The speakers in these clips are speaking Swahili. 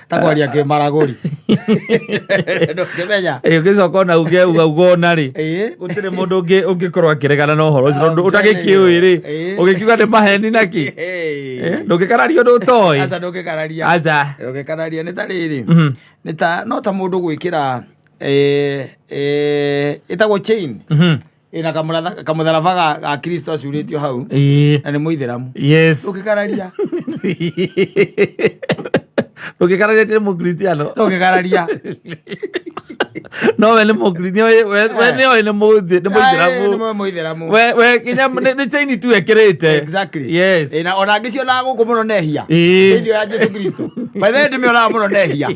takwaria ke maragori ndokimenya ugicoka na ugona ri gutire mundu ungikorwo akiregana na uhoro ucio utagikiui ri ugikiuga ni maheni naki ndugikararia undu utoi ndugikararia ni ta riri ni ta no ta mundu gwikira itagwo chain ina kamutharaba ga Kristo acuritio hau na ni muitheramu ndugikararia ndugikararia tiri mukristiano ndugikararia no we ni mukristiano we ni muitheramu we kinya ni chain tu ekirite exactly na ona ngiciona guku muno nehia ndio ya Jesu Kristo by the way miona muno nehia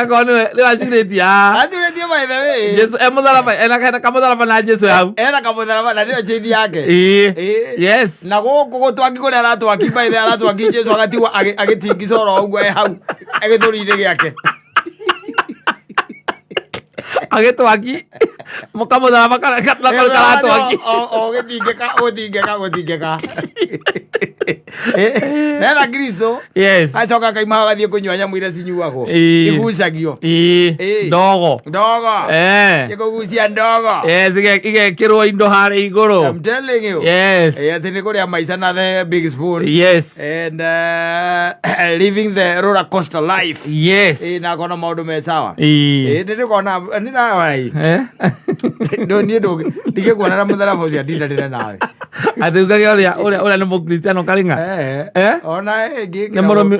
kone le waciritia by the way Jesu emutharaba ena kamutharaba na Jesu hau ena kamutharaba na ndio chain yake yes na guku gutwaki kuri aratwaki by the way aratwaki Jesu agatiwa agitingicoro uguo hau agithurire giake agitwaki mukamutharaba karatwaki githingeka nena Kristo acoka kaima agathie kunyua nyamu iria cinyuagwo igucagio ndogo ikugucia ndogo igekirwo indo haria iguru. I'm telling you ati ni kuria maica na the big spoon and living the roller coaster life na kona maundu me sawa ndi kona ni na wai ndo ni ndo ndikekuona na mutharaba ucio ndindanire nawe atugage uria ni mukristiano karinga ona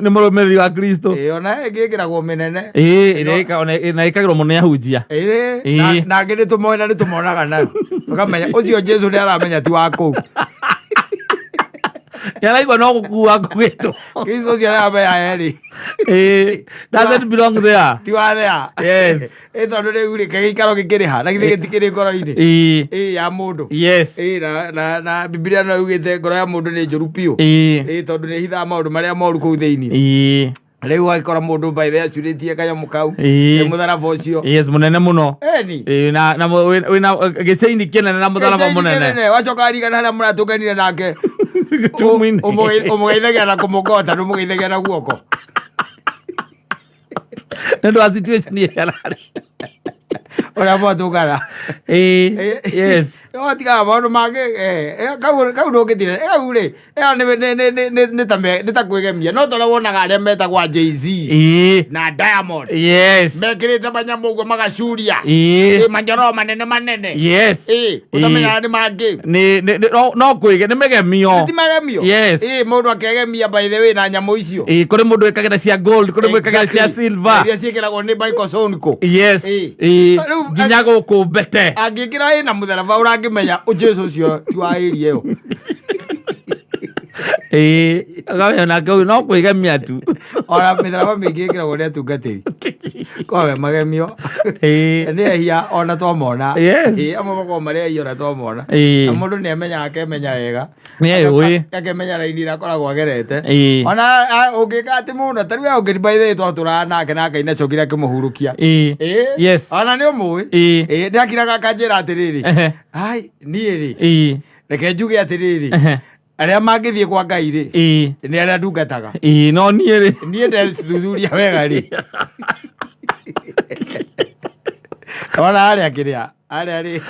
ni murumiri wa Kristo ona ngikiragwo minene na ikagirwo muno ahunjia na ngi ni tumonaga na tukamenya ucio Jesu ni aramenya ti wa kuu yaraigwa no gukua gwitwo Kristo ucio aramenya eri doesn't belong there ti wa there tondu riu ri gikaro gikiriha na githe gitikiri ngoro-ini ya mundu na Biblia no yugite ngoro ya mundu ni njuru piu tondu ni hitha maundu maria moru kuu thiini riu agikora mundu by the acuritie kanyamu kau mutharaba ucio munene muno na wina gicaini kinene na mutharaba munene wacoka arigana haria muratunganire nake umugeithagia na kumugota ndumugeithagia na guoko nendo a situation yarari ora motungana no tiga maundu mangi kau ndungithire kau ri ni ta kwigemia no tora wonaga aria metagwa Jay-Z na Diamond mekirite manyamu uguo magacuria manjoro manene utamenya ni mangi no kwige ni megemio ti megemio mundu akegemia by the way na nyamu icio kuri mundu ekagira cia gold kuri mundu ekagira cia silver iria ciikiragwo ni Michael Sonko nginya guku mbete angikira na mutharaba urangimenya Jesu ucio ti wa area iyo agamenya nake no kwigemia tu ora mĩtharaba mĩingĩ ĩkĩragwo nĩ atungatĩri kowe magemio nĩ ehia ona twamona amwe makoragwo marĩ ehia ona twamona na mũndũ nĩ amenyaga akemenya wega akemenya raini ĩrĩa akoragwo agerete ona ũngĩka atĩ mũndũ ta rĩu ũngĩthiĩ twatũraga nake na Ngai nacokire akĩmũhurũkia ona nĩ ũmũĩ ndakiraga akanjĩra atĩrĩrĩ ai niĩ rĩ reke njuge atĩrĩrĩ aria mangithie kwa Ngai ri ni aria ndungataga no nie ri nie ndethuthuria wega ri ona aria kiria aria ri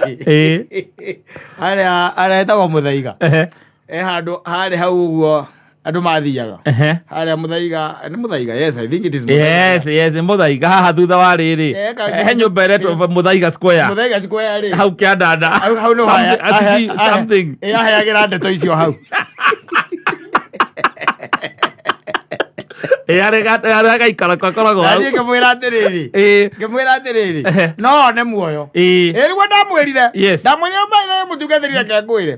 aria etagwo Muthaiga handu hari hau uguo andu mathiaga haria Muthaiga ni Muthaiga yes I think it is Muthaiga yes Muthaiga haha thutha wa riri he nyumba iretwo Muthaiga Square ri hau kiandanda hau no something aheagira ndeto icio hau arega gaikara kwakoragwo hau ngĩmwĩra atĩrĩrĩ no ne muoyo rĩu ndamwĩrire ndamwĩrire mũtungatĩri reke ngwĩre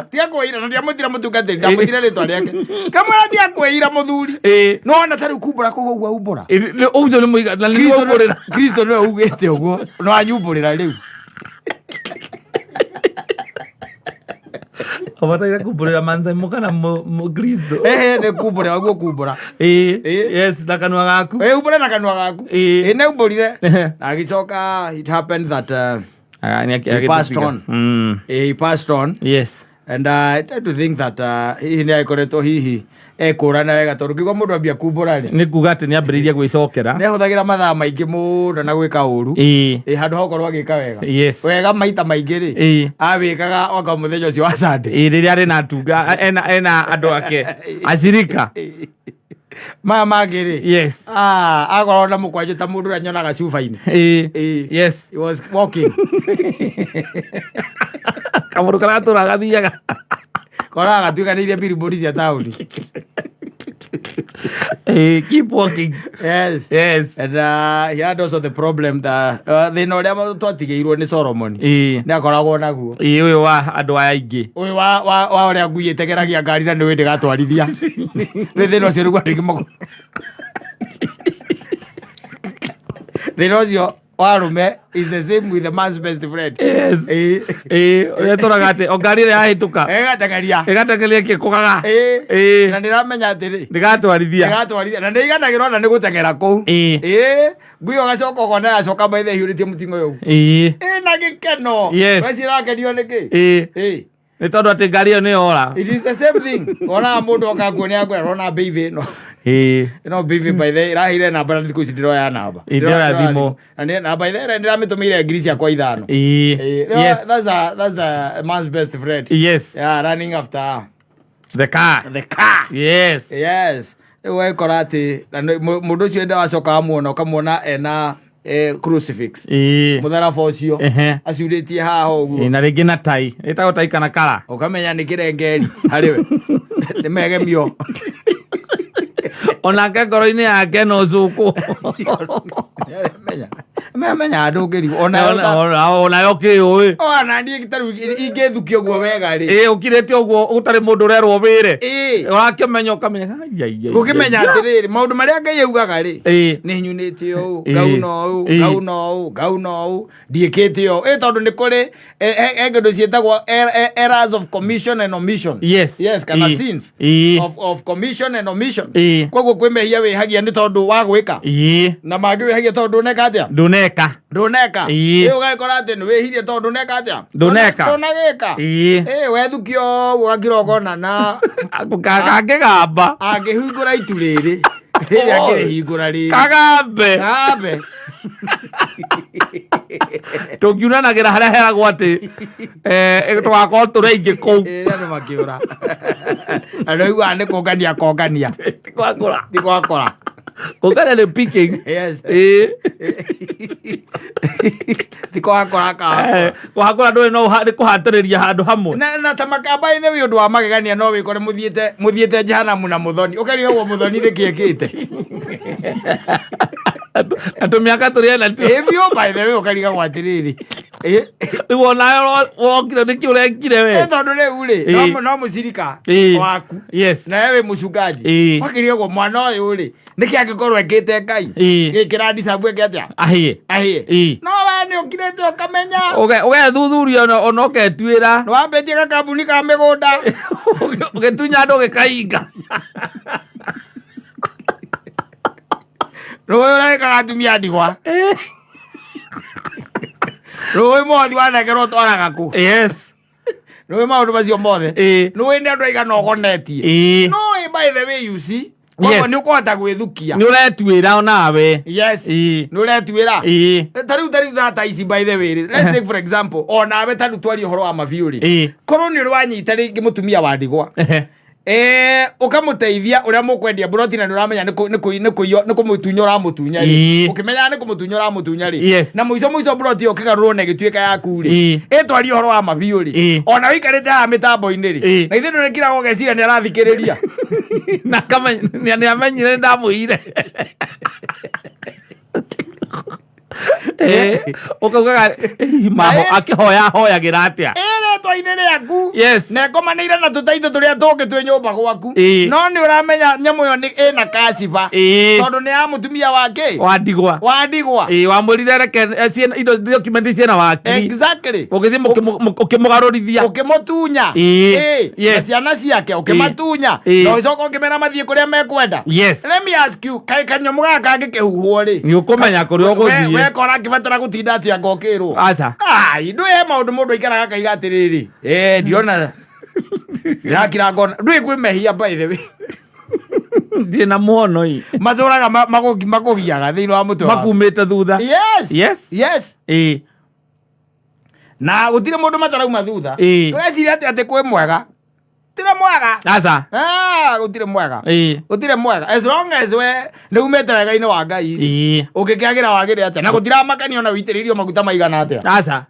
tiga kwĩira na ndiamwĩtire mũtungatĩri ndamwĩtire rĩtwa rĩake ngamwĩra tiga kwĩira mũthuri no ona ta rĩu kumbũra kũu ũguo umbũra ũguo nĩ mũiga na nĩ ũmbũrĩra Kristo nĩwe ugĩte ũguo no anyumbũrĩra rĩu Abataira kumbũrĩra manzaimu kana Kristo nĩ kumbũrĩra ũguo kumbũra yes na kanua gaku umbũre na kanua gaku nĩ umbũrire na agĩcoka it happened that he passed on yes And I tend to think that hihi nĩ akoretwo hihi ekũrana wega tondũ kĩgwa mũndũ ambia kumbũra nĩ kuga atĩ nĩ ambĩrĩirie gwĩcokera nĩ ahũthagĩra mathaa maingĩ mũno na gwĩka ũru handũ haũkorwo agĩka wega wega maita maingĩ rĩ awĩkaga oka mũthenya ũcio wa Sunday rĩrĩa arĩ na atunga ena andũ ake acirika maya mangĩ rĩ akorwo na mũkwanjũ ta mũndũ ũrĩa nyonaga cuba-inĩ he was walking kamũndũ karatũra gathiaga koraga gatuĩkanĩirie billboard cia taũni keep walking. Yes. And he had also the problem that thĩna ũrĩa twatigĩirwo nĩ Solomon nĩ akoragwo naguo ũyũ wa andũ aya aingĩ ũyũ wa ũrĩa ngui ĩtegeragia ngari na nĩ wĩ ndĩgatwarithia nĩ thĩna ũcio rĩu andũ aingĩ mako thĩna ũcio warume is the same with the man's best friend. Ũrĩa tũraga atĩ o ngari ĩrĩa yahĩtũka ĩgatengeria kĩkũgaga na nĩramenya atĩrĩ ndĩgatwarithia na nĩiganagĩrwo na nĩgũtengera kũu ngui ũgacoka ũkona yacoka maitha ĩhiũrĩtie mũting'o ũyũ na gĩkeno wecirakenio nĩkĩ nĩ tondũ atĩ ngari ĩyo nĩyora. It is the same thing. Onaga mũndũ oka kuonia ona mbeithi ĩno ĩno mbeithi by the ĩraheire namba na thikũ ici ndĩroya namba ndĩroya thimũ na by the ĩrĩa ndĩramĩtũmĩire ngiri ciakwa 5. That's the man's best friend. Running after the car. Yes. Rĩu wekora atĩ mũndũ ũcio enda wacoka muona ũkamuona ena crucifix mũtharaba ũcio aciurĩtie haha ũguo na rĩngĩ na tai ĩtagwo tai kana kara ũkamenya nĩ kĩrengeri harĩwe nĩ megemio onake ngoro-inĩ yake no cũkũ menya andũ ngĩrigwo onayo kĩũĩ ona niĩ tarĩu ingĩthukio guo wega rĩ ũkirĩte ũguo gũtarĩ mũndũ ũrerwo wĩre wakĩmenya ũkamenya ũkĩmenya atĩrĩrĩ maũndũ marĩa Ngai augaga rĩ nĩ nyunĩte ũũ ngauna ũũ ndiĩkĩte ũũ tondũ nĩ kũrĩ kĩndũ ciĩtagwo errors of commission and omission. Yes kana sins of commission and omission. Koguo kwĩ mehia wĩhagia nĩ tondũ wa gwĩka na mangĩ wĩhagia tondũ ndũneka atĩa ndũneka ũgagĩkora atĩ nĩ wĩhirie tondũ ndũneka atĩa ndũnagĩka wethukio ũgakira ũkona na kangĩgamba angĩhingũra itu rĩrĩ rĩrĩa angĩrĩhingũra rĩrĩ kagambe tũngiunanagĩra harĩa heragwo atĩ tũgakorwo tũrĩ aingĩ kũu andũ makĩũra andũ aiguaga nĩ kũngania ti gwakora kũngania nĩ picking ti gwakora gwakora ndũrĩ no nĩ kũhatĩrĩria handũ hamwe na ta makamba-inĩ wĩ ũndũ wa magegania no wĩkore mũthiĩte jehanamu na mũthoni ũkarigagwo mũthoni nĩkĩĩkĩte na tũmĩaka tũrĩa na biũ by the way ũkarigagwo atĩrĩrĩ rĩu onayo wokire nĩkĩ ũrekire we tondũ rĩu rĩ no mũcirika waku na we wĩ mũcungaji wakĩrigagwo mwana ũyũ rĩ nĩkĩ angĩkorwo ekĩte Ngai gĩkĩra ndicabu eke atĩa ahĩe no we nĩ ũkirĩte ũkamenya ũgethuthuria ona ũketuĩra nĩ wambĩtie gakambuni ka mĩgũnda ũgĩtunya andũ ũgĩkahinga rũĩ ũrekaga atumia ndigwa rũĩ mothi wanekerwo twaraga kũ rũĩ maũndũ macio mothe rũĩ nĩ andũ aigana ũgonetie no by the way you see koguo nĩ ũkũhota gwĩthukia nĩ ũretuĩra onawe nĩ ũretuĩra tarĩu thata ici by the way let's take for example onawe tarĩu twaria ũhoro wa mabiũ rĩ korwo nĩ ũrĩ wanyita rĩngĩ mũtumia wa ndigwa ũkamũteithia ũrĩa mũkwendia buroti na nĩ ũramenya nĩ kũmũtunya ũramũtunya rĩ ũkĩmenyaga nĩ kũmũtunya ũramũtunya rĩ na mũico buroti ĩyo ũkĩgarũrwo na ĩgĩtuĩka yaku rĩ ĩtwarie ũhoro wa mabiũ rĩ ona wĩikarĩte haha mĩtambo-inĩ rĩ na ithuĩ nĩ ũrĩkiragwo ũgeciria nĩ arathikĩrĩria na nĩ amenyire nĩ ndamũire ũkaugaga maho akĩhoyagĩra atĩa rĩtwa-inĩ rĩaku na ekomanĩire na tũtaitũ tũrĩa tũngĩ twĩ nyũmba gwaku no nĩ ũramenya nyamũ ĩyo ĩna kaciba tondũ nĩ ya mũtumia wake wa ndigwa wamwĩrire reke document ciĩna wakiri ũgĩthiĩ ũkĩmũgarũrithia ũkĩmũtunya na ciana ciake ũkĩmatunya na ũcoka ũkĩmera mathiĩ kũrĩa mekwenda. Let me ask you kaĩ kanyamũ gaka kangĩkĩhuhwo rĩ nĩ ũkũmenya kũrĩa ũgũthiĩ wekora akĩbatara gũtinda atĩ anga ũkĩrwo aca ndũĩ maũndũ mũndũ aikaraga akaiga atĩrĩrĩ ndiona ndakira ngona ndui kwi mehia by the way ndie na muono i maturaga makugiaga thiini wa mutwe makumite thutha yes na gutire mundu matarauma thutha weciria ati kwi mwega tire mwega aca gutire mwega as long as we ni umete wega-ini wa Ngai ugikiagira wagire atia na gutiramakania ona witiririo maguta maigana atia aca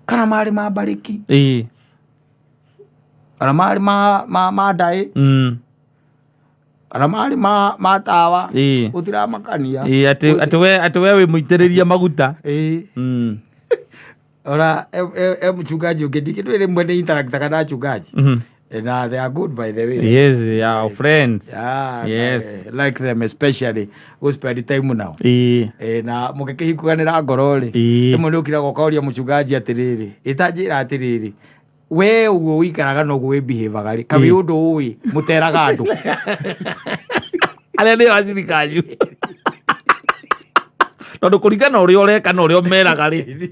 kana mari mabariki kana mari ma ndai kana mari ma tawa utiramakania ati we wi muitiriria maguta ora mchungaji ukidiki ile mwende interact kana mchungaji and they are good by the way. Yes, our friends. Yes, like them especially who spend time now. Na mukikihikanira ngoro ri imwe nukira gokoria mchungaji atiriri itajira atiriri we ugo wikaraga no gwe behave ri kabi undu ui muteraga andu ale ni wazirikaju tondu kurigana uria ureka na uria meraga ri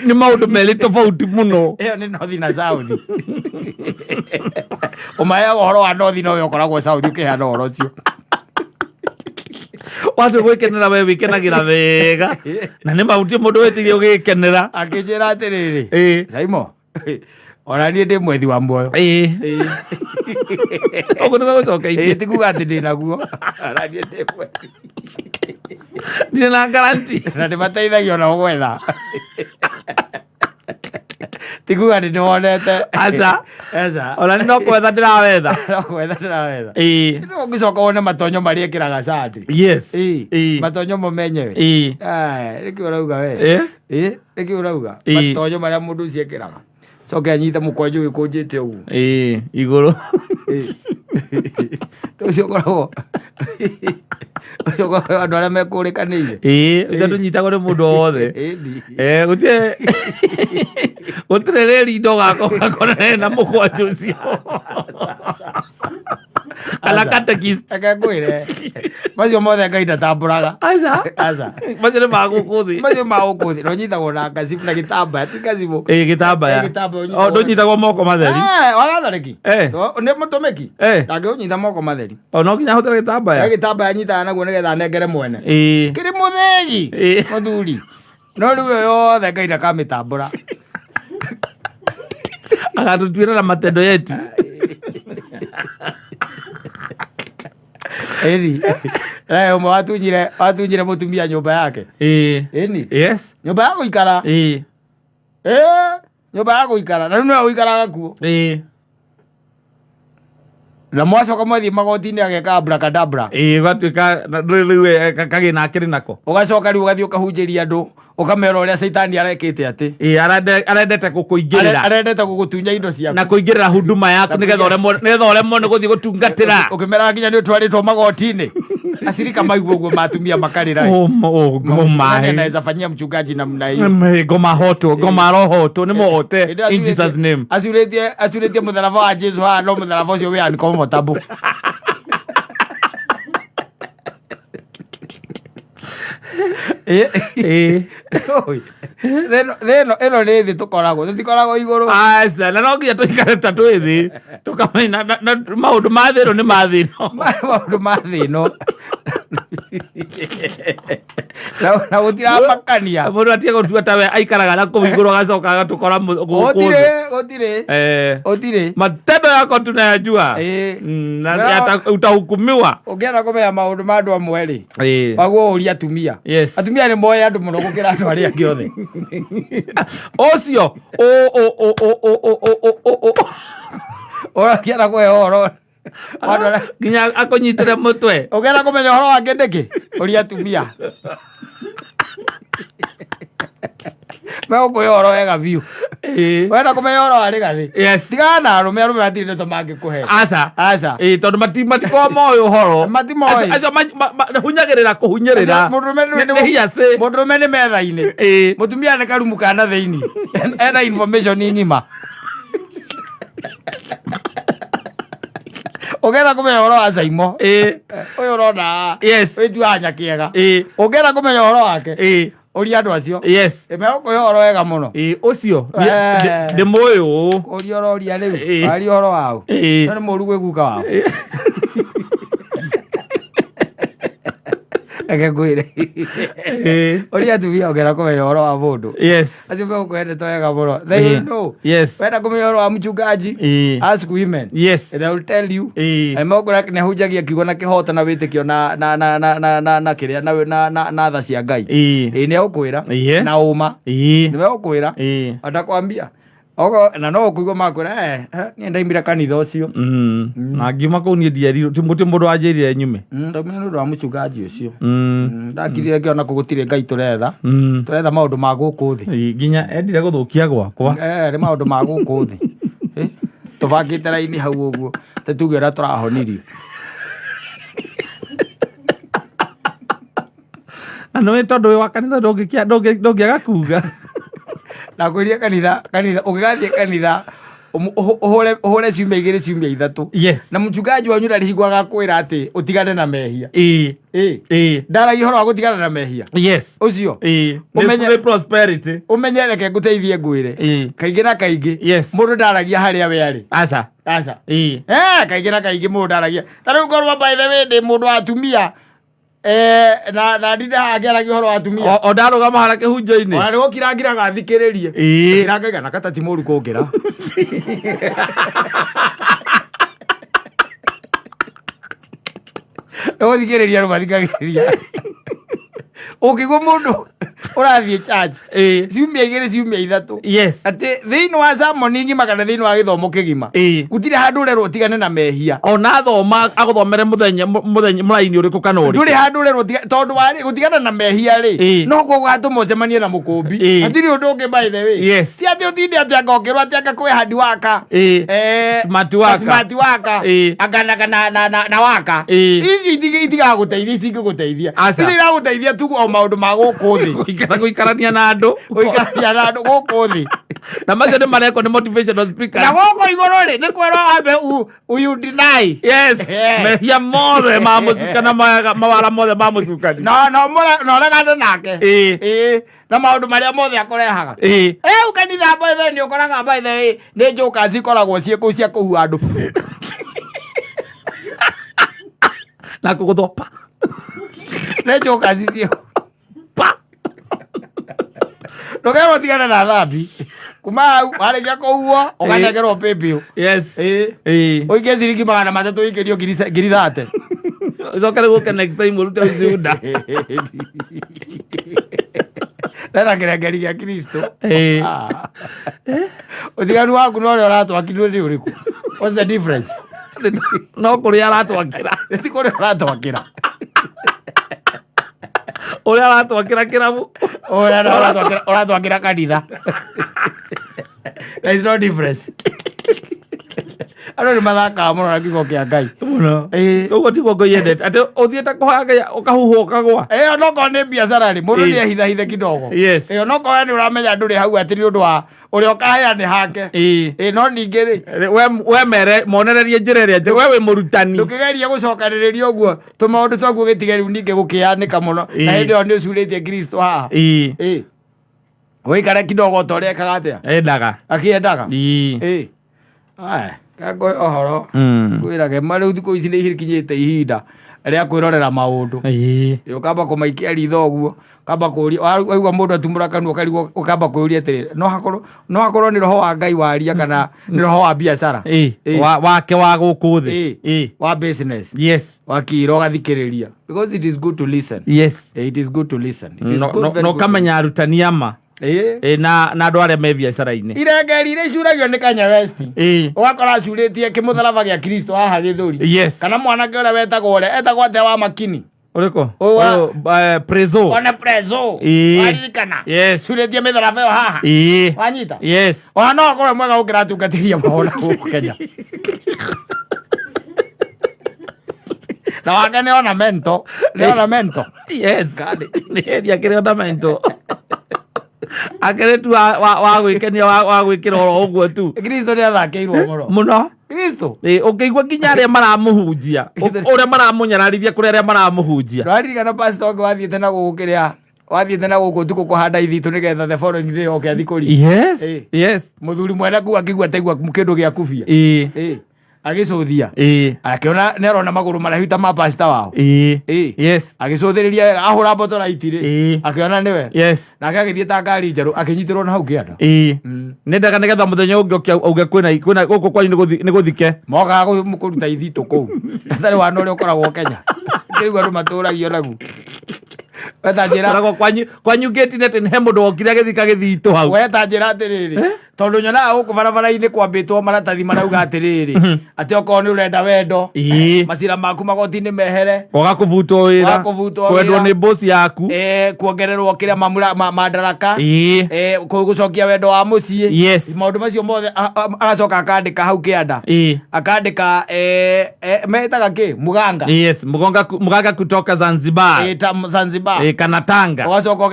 ni maundu meri tofauti muno iyo ni north na south umaya uhoro wa north no ukoragwo south ukihana uhoro ucio watu gwikenera we wikenagira wega na ni mauti mundu wetirie ugikenera akijira atiriri Saimo ona ni ndi mwethi wa muoyo ogo ni gucokeithie tikuga ati ndi naguo ona ni ndi mwethi ndina na garanti na ndi mateithagio na gwetha tikuga ndi wonete aca ona ni no kwetha ndirawetha no ngicoka wone matonyo maria ekiraga sandi matonyo mumenyewe niki urauga we niki urauga matonyo maria mundu ucio ekiraga coke anyite mukwanju wikunjite uguo iguru ucio koragwo andu aria mekurikanire ucio ndunyitagwo ni mundu wothe gutire reri indo gakorana na mukwanju ucio kana katekist akakwire macio mothe Ngai ndatamburaga aca macio ni magukuthi no nyitagwo na ngacibu na gitambaya ti ngacibu gitambaya ndunyitagwo moko matheri wagathariki ni mutumiki ndangiunyita moko matheri no nginya hutire gitambaya nyitaga naguo nigetha nengere mwene kiri muthegi muthuri no riu yothe Ngai ndakamĩtambũra agatutuĩra na matendo yetu eri umwe watunyire mutumia nyumba yake eni nyumba ya guikara nyumba ya guikara na riu guikaraga kuo na mwacoka mwathie magoti-inĩ ageka abracadabra gatuĩka rĩu kagĩna akĩrĩ nako ũgacoka rĩu ũgathiĩ ũkahunjĩria andũ ukamera uria Saitani arekite ati arendete gukuingirira arendete gugutunya indo ciaku na kuingirira huduma yaku nigetha uremwo ni guthii gutungatira ukimera nginya ni utwaritwo magoti-ini asirika maigua uguo matumia makarira maĩ naweza fanyia mchungaji namna hiyo ngoma rohotwo ni mohote in Jesus name acuritie mutharaba wa Jesu ha no mutharaba ucio we uncomfortable ĩno nĩ thĩ tũtikoragwo igũrũ aca na no nginya tũikare ta twĩ thĩ tũkamenya maũndũ ma thĩ ĩno nĩ ma thĩ ĩno maũndũ ma thĩ ĩno na gũtiramakania mũndũ atige gũtua ta we aikaraga na kũu igũrũ agacoka agatũkora gũtirĩ matendo yako tunayajua na utahukumiwa ũngĩenda kũmenya maũndũ ma andũ amwe rĩ maguo ũria atumia atumia nĩ moĩ andũ mũno gũkĩra andũ arĩa angĩ othe ũcio ũrakĩenda kũhe ũhoro nginya akũnyitĩre mũtwe ũngĩenda kũmenya ũhoro wake ndĩkĩ ũria atumia megũkũhe ũhoro wega biũ wenda kũmenya ũhoro warĩ gathĩ tigana na arũme matirĩ ndeto mangĩkũhe aca tondũ matikoragwo moĩ ũhoro acio hunyagĩrĩra kũhunyĩrĩra nĩ hiaci mũndũrũme nĩ metha-inĩ mũtumia nĩ karumu kana thĩinĩ ena information ng'ima ũngĩenda kũmenya ũhoro wa Saimo ũyũ ũrona wĩtuaga nyakĩega ũngĩenda kũmenya ũhoro wake Oria andu acio. Yes. Me ukoyo horo wega muno. Ucio. Ndi moyo. Oria roria riu. Ari horo wao. Ni moru gwikuka wao. Ege gwire. Oria tu bia ogera kumenya horo wa mundu. Yes. Acio me ukwende toega muno. They will know. Yes. Wenda kumenya horo wa mchungaji. Ask women. Yes. And I will tell you. Me ukora ne hujagia kiugo na kihota na witikio na kiria na tha cia Ngai. Ni ukwira na uma. Ni me ukwira. Atakwambia. Ogo na no kuigwa makwira ni ndaimbira kanitha ucio. Na ngiuma kuu ni ndieri timuti mundu anjirire nyume. Ndomenya ndu wa mchungaji ucio. Ndakirire kiona kugutire Ngai turetha. Turetha maundu ma guku thi. Nginya endire guthukia gwakwa. Ni maundu ma guku thi. Tubakite raini hau uguo. Tutuge ra turahonirio. Ano tondu wi wa kanitha ndongiaga kuga. Na kuria kanitha ugigathie kanitha uhore ciumia igiri ciumia ithatu. Yes. Na mchungaji wanyu ndarihigwaga kwira ati utigane na mehia. Ndaragia horo wa gutigana na mehia. Yes. Ucio. Umenye prosperity. Umenyereke nguteithie ngwire. Kaingi na kaingi. Yes. Mundu ndaragia haria we ari. Aca. Kaingi na kaingi mundu ndaragia. Tariu ngorwa by the way ndi mundu atumia. Na ndida ageragia horo atumia. O ndarugama harake hunjo-ini. Ona nigo kirangira gathikiririe. Kirangira na kata ti muru kungira. Nigo thikiriria rumathikagiriria. Ukigwa mundu urathie church. Ciumia igiri ciumia ithatu. Yes. Ati thiini wa sermon ngima kana thiini wa githomo kigima. Gutire handu urerwo tigane na mehia. Ona thoma aguthomere muthenya muraini uriku kana uri. Nduri handu urerwo tondu wari gutigana na mehia ri. No ko gatuma ucemanie na mukumbi. Atiri undu ungi by the way. Yes. Ti ati utinde ati akongirwo ati akakwe hadi waka. Smart waka. Agana na waka. Ici itigaguteithia itingiguteithia. Ici iraguteithia tu o maundu ma guku thi. Guikarania na andu. Guikarania na andu guku thi. Na macio ni mareko ni motivational speaker. Na guku iguru ri ni kwero ambe you deny. Yes. Mehia mothe ma mucukana mawara mothe ma mucukani. No regane nake. Na maundu maria mothe akorehaga. Ukanitha mothe ni ukoraga by the way ni njuka cikoragwo ciiku cia kuhua andu. Na kuguthopa. Ne njuka cicio. Ndogero tigana na thambi. Kuma warikia kuhuo uganegerwo pipio. Yes. Oige ciringi 300 ikirio ngiri 30. Uzokare guke next time urute uzuda. Nara kirengeri gia Kristo. Utiganu waku no ri uratwakirwo ni uriku. What's the difference? No kuri aratwakira. Ti kuri aratwakira. Uri aratwakira kirabu. Uratwakira kanitha. There is no difference. Ano ni mathaka muno na kiugo kia Ngai. Muno. Ugo tiguo Ngai endete. Ati uthiete kuhanga ukahuhwo ukagwa. No ko ni biacara ri. Mundu ni ahitha kidogo. Yes. No ko ni uramenya nduri hau ati ni undu wa uri okahaya ni hake. No ningi ri. We mere monererie njira ria nje. We wi murutani. Ndukigeria gucokaniriria uguo. Tumaundu twaku gitigeri ningi gukianika muno. Na hindi o ni ucuritie Kristo haha. Wikare kidogo torekaga atia. Endaga. Akiendaga. Aya. Kago ohoro. Kwirage mariu thiku ici ni ihirikinyite ihinda ria kwirorera maundu. Ukamba kumaikia ritho uguo. Kamba kuria waigua mundu atumura kanua karigwo ukamba kuria atiri no hakorwo ni roho wa Ngai waria kana ni roho wa biacara. Wake wa guku thi. Wa business. Yes. Wakiro gathikiriria because it is good to listen. Yes. It is good to listen. It is good. No kamenya arutani ama. Na andu aria me biacara-ini irengeri ire curagio ni Kenya West ugakora curĩtie kimutharaba gia Kristo haha githuri. Yes. Kana mwanake uria wetagwo uria etagwo atia wa makini uriko prezo ona prezo aririkana. Yes. Curĩtie mitharaba yo haha wanyita. Yes. Ona no akorwo mwega gukira atungatĩria mahona gũkũ Kenya. Na wake ni ornamento. Yes. Ni akire ornamento. Akere tu wa gwikenia wa gwikira oro uguo tu. Kristo ni athakeirwo muno. Kristo ukigwa kinya aria maramuhunjia uria maramunyararithia kuri aria maramuhunjia. Rari kana pastor wangu wathiete na gukiria wathiĩte na gũkũ tu kũhanda ithitũ nĩgetha the following day oke athikũri. Yes. Mũthuri mwena ku akĩigua taigua kĩndũ gĩa kubia. Agĩcũthia. Akĩona nĩarona magũrũ maraihu ta ma pastor wao. Yes. Agĩcũthĩrĩria ahũra mboto raiti rĩ. Akĩona nĩwe. Yes. Nake agĩthiĩ ta ngari njerũ akĩnyitĩrwo na hau kĩanda. Nĩndaga nĩgetha mũthenya ũngĩ auge kwĩna gũkũ kwanyu nĩ gũthike. Mokaga kũruta ithitũ kũu. Atarĩ wana ũrĩa ũkoragwo Kenya. Kĩrigwa andũ matũragio naguo. Weta njĩra kwanyu ngĩti-inĩ atĩ he mũndũ wokire agĩthika gĩthitũ hau. Weta njĩra atĩrĩrĩ, tondũ nyonaga gũkũ barabara-inĩ kwambĩtwo maratathi marauga atĩrĩrĩ, atĩ okorwo nĩ ũrenda wendo, macira maku magoti-inĩ mehere, kwaga kũbutwo wĩra, kwendwo nĩ boss yaku, kuongererwo kĩrĩa madaraka, gũcokia wendo wa mũciĩ, maũndũ macio mothe agacoka akandĩka hau kĩanda, akandĩka metaga kĩ muganga, muganga kutoka Zanzibar, Zanzibar kana Tanga, ugacoka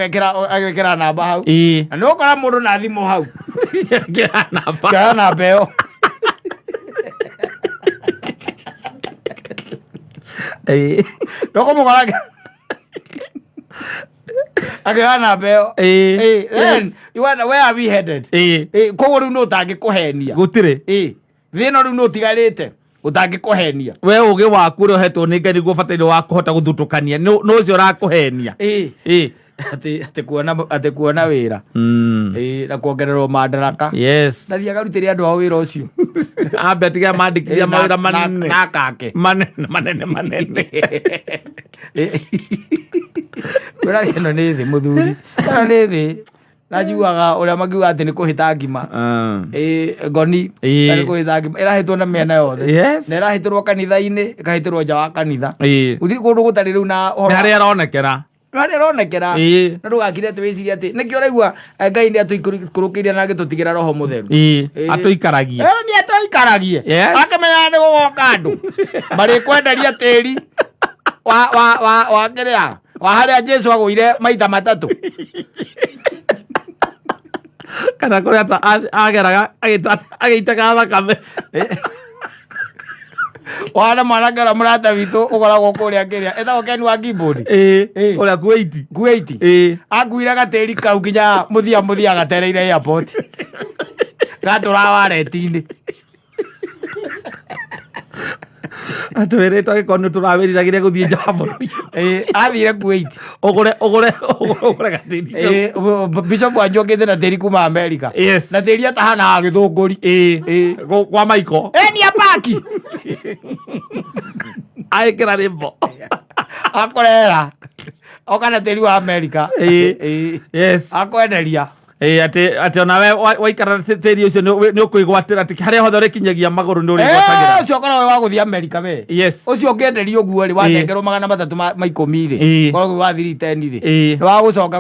agekĩra namba hau, na nĩ ũkora mũndũ na thimũ hau kaya namba ĩyo ndũkũmũkora akĩoya namba ĩyo. Where are we headed? Koguo rĩu nĩ ũtangĩkũhenia gũtirĩ thĩna rĩu nĩ ũtigarĩte ũtangĩkũhenia we ũgĩ waku ũrĩa ũhetwo nĩ Ngai nĩguo bataire wa kũhota gũthutũkania nĩ ũcio ũrakũhenia atĩ kuona wĩra na kuongererwo madaraka nathiĩ agarutĩre andũ ao wĩra ũcio ambe atiga mandĩkithia mawĩra manene na kake manene wĩra ĩno nĩ thĩ mũthuri ĩno nĩ thĩ na njugaga ũrĩa magiuga atĩ nĩ kũhĩta ngima ngoni nĩ kũhĩta ngima ĩrahĩtwo na mĩena yothe na ĩrahĩtĩrwo kanitha-inĩ ĩkahĩtĩrwo nja wa kanitha gũtirĩ kũndũ gũtarĩ rĩu na harĩa aronekera na ndũgakire atĩ wĩcirie atĩ nĩkĩo ũraigua Ngai nĩ atũikũrũkĩire na agĩtũtigĩra roho mũtheru atũikaragie nĩ atũikaragie akĩmenya nĩ gũgoka andũ marĩkwenderia tĩri wa kĩrĩa wa harĩa Jesu agũire maita matatũ kana kũrĩa ageraga agĩitega thakame wana mwanangara mũrata witũ ũkoragwo kũrĩa kĩrĩa etagwo Ken wa keyboard ũrĩa Kuwait akuire gatĩri kau nginya mũthia agatereire airport gatũra wareti-inĩ atwĩrĩtwo agĩkorwo nĩ tũrawĩriragĩria gũthiĩ nja wa bũrũri athire Kuwait ũgũre gatĩri Bishop wanjũkĩte na tĩri kuma America na tĩri atahana gĩthũngũri kwa maiko nĩ apaki aĩkĩra rĩmbo akorera oka na tĩri wa America akwenderia atĩ onawe waikara tĩri ũcio nĩ ũkwĩgwatĩra atĩ harĩa hothe ũrĩkinyagia magũrũ nĩ ũrĩgwatagĩra ũcio korwo wa gũthiĩ America we ũcio ũngĩenderio ũguo rĩ wanengerwo 300 ma 10 rĩ korwo wa 310 rĩ nĩ wa gũcoka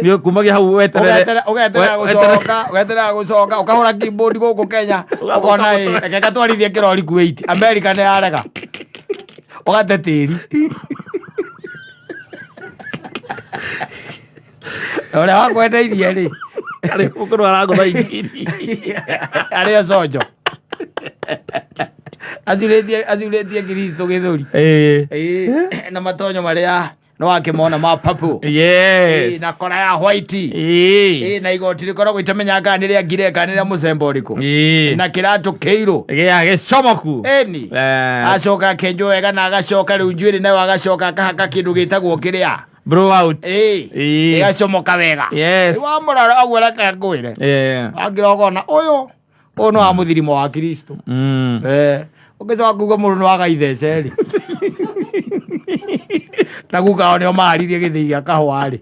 nĩ kumagia hau ũgeterera gũcoka ũkahũra keyboard gũkũ Kenya ũkona reke gatwarithie kĩrori Kuwait America nĩ yarega ũgate tĩri ũrĩa wakwendeirie rĩ arĩ mũkũrũ aragũtha injiri arĩa conjo acurĩtie Kristo gĩthũri na matonyo marĩa no wakĩmona ma purple na kora ya white na igoti rĩkoragwo itamenyaga nĩ rĩa ngire kana rĩa mũcembe ũrĩkũ na kĩratũ kĩirũ gĩcomoku acoka kenjo wega na agacoka rĩu njuĩrĩ nayo agacoka akahaka kĩndũ gĩtagwo kĩrĩa blowout igacomoka wega wa mũrara agwĩra kangwĩre angĩrogona ũyũ no wa mũthirimo wa Kristo ũngĩcoka kuga mũndũ nĩ wagaithece rĩ na guka nĩo maharirie gĩthĩi gĩa kahũa rĩ